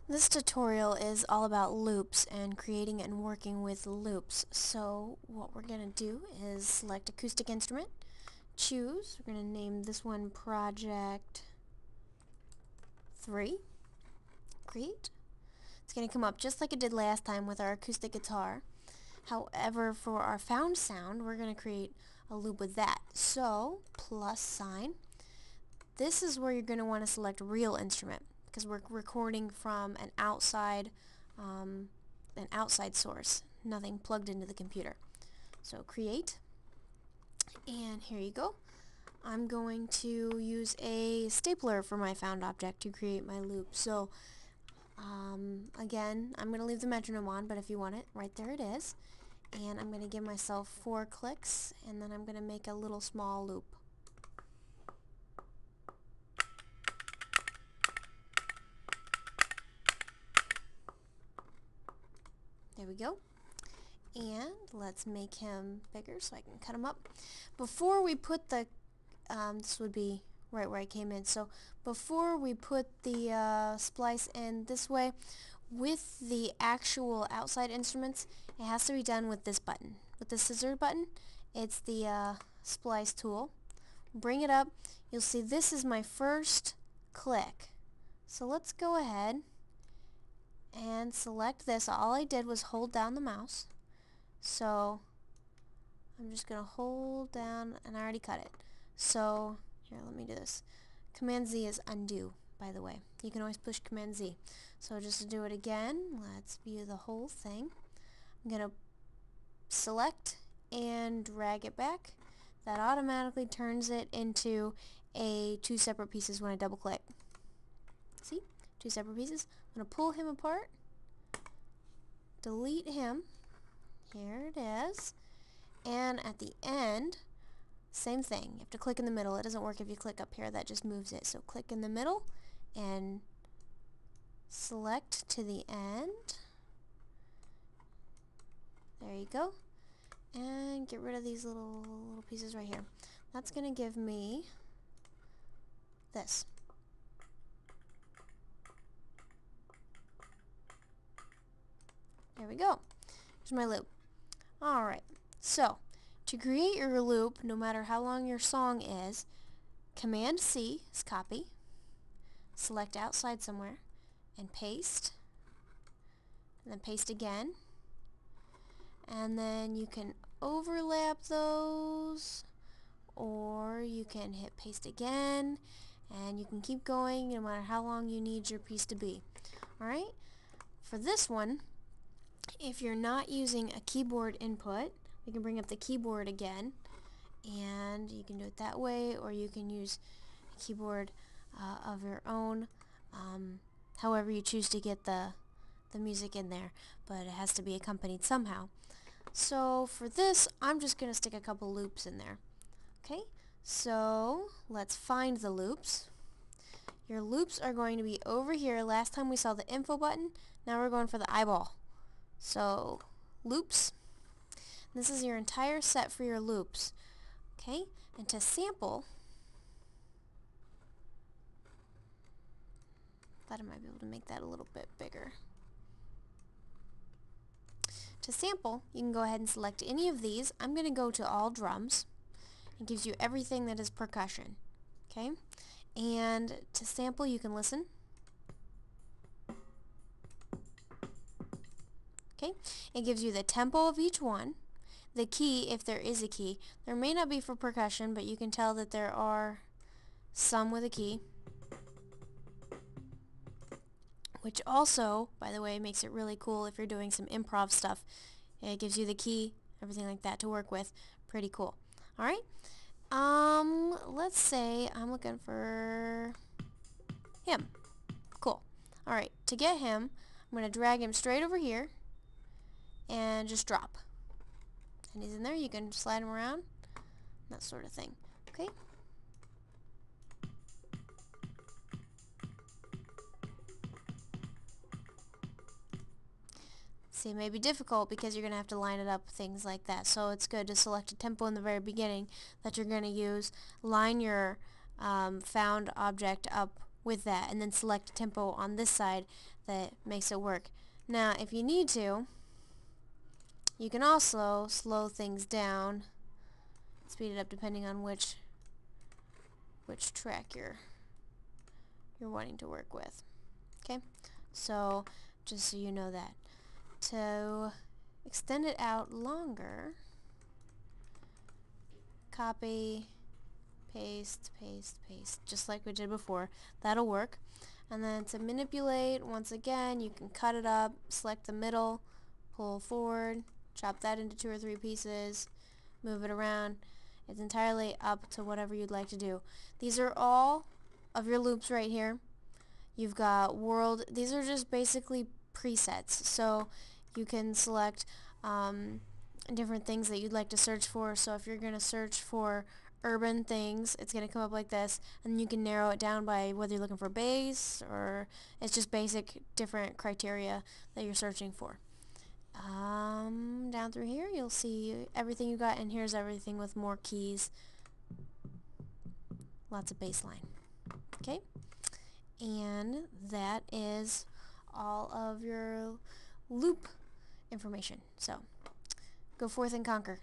This tutorial is all about loops and creating and working with loops. So what we're going to do is select acoustic instrument, choose, we're going to name this one Project 3, create. It's going to come up just like it did last time with our acoustic guitar. However, for our found sound, we're going to create a loop with that. So, plus sign. This is where you're going to want to select real instrument, because we're recording from an outside source, nothing plugged into the computer. So create, and here you go. I'm going to use a stapler for my found object to create my loop. So again, I'm going to leave the metronome on, but if you want it, right there it is. And I'm going to give myself 4 clicks, and then I'm going to make a little small loop. There we go. And let's make him bigger so I can cut him up. Before we put the, this would be right where I came in, so before we put the splice in this way, with the actual outside instruments, it has to be done with this button. With the scissor button, it's the splice tool. Bring it up, you'll see this is my first click. So let's go ahead and select this. All I did was hold down the mouse. So I'm just going to hold down, and I already cut it. So here, let me do this. Command Z is undo, by the way. You can always push Command Z. So just to do it again, let's view the whole thing. I'm going to select and drag it back. That automatically turns it into two separate pieces when I double click. See? 2 separate pieces. I'm going to pull him apart, delete him. Here it is. And at the end, same thing. You have to click in the middle. It doesn't work if you click up here. That just moves it. So click in the middle and select to the end. There you go. And get rid of these little pieces right here. That's going to give me this. There we go. Here's my loop. Alright, so to create your loop, no matter how long your song is, Command C is copy, select outside somewhere, and paste, and then paste again, and then you can overlap those, or you can hit paste again, and you can keep going no matter how long you need your piece to be. Alright, for this one, if you're not using a keyboard input, we can bring up the keyboard again, and you can do it that way, or you can use a keyboard of your own, however you choose to get the music in there, but it has to be accompanied somehow. So for this, I'm just going to stick a couple loops in there. Okay, so let's find the loops. Your loops are going to be over here. Last time we saw the info button, now we're going for the eyeball. So, loops. This is your entire set for your loops. Okay, and to sample, thought I might be able to make that a little bit bigger. To sample, you can go ahead and select any of these. I'm going to go to all drums. It gives you everything that is percussion. Okay, and to sample, you can listen. Okay, it gives you the tempo of each one, the key if there is a key. There may not be for percussion, but you can tell that there are some with a key, which also, by the way, makes it really cool if you're doing some improv stuff. It gives you the key, everything like that to work with. Pretty cool. Alright, let's say I'm looking for him. Cool. Alright, to get him, I'm going to drag him straight over here and just drop. And he's in there. You can slide him around, that sort of thing. Okay? See, it may be difficult because you're going to have to line it up, things like that. So it's good to select a tempo in the very beginning that you're going to use. Line your found object up with that, and then select tempo on this side that makes it work. Now, if you need to, you can also slow things down, speed it up depending on which track you're wanting to work with. Okay, so just so you know that. To extend it out longer, copy, paste, paste, paste, just like we did before. That'll work. And then to manipulate, once again, you can cut it up, select the middle, pull forward, chop that into 2 or 3 pieces, move it around. It's entirely up to whatever you'd like to do. These are all of your loops right here. You've got world. These are just basically presets, so you can select different things that you'd like to search for. So if you're going to search for urban things, it's going to come up like this, and you can narrow it down by whether you're looking for bass or it's just basic different criteria that you're searching for. Down through here you'll see everything you got, and here's everything with more keys, lots of bass line. Okay, and that is all of your loop information. So go forth and conquer.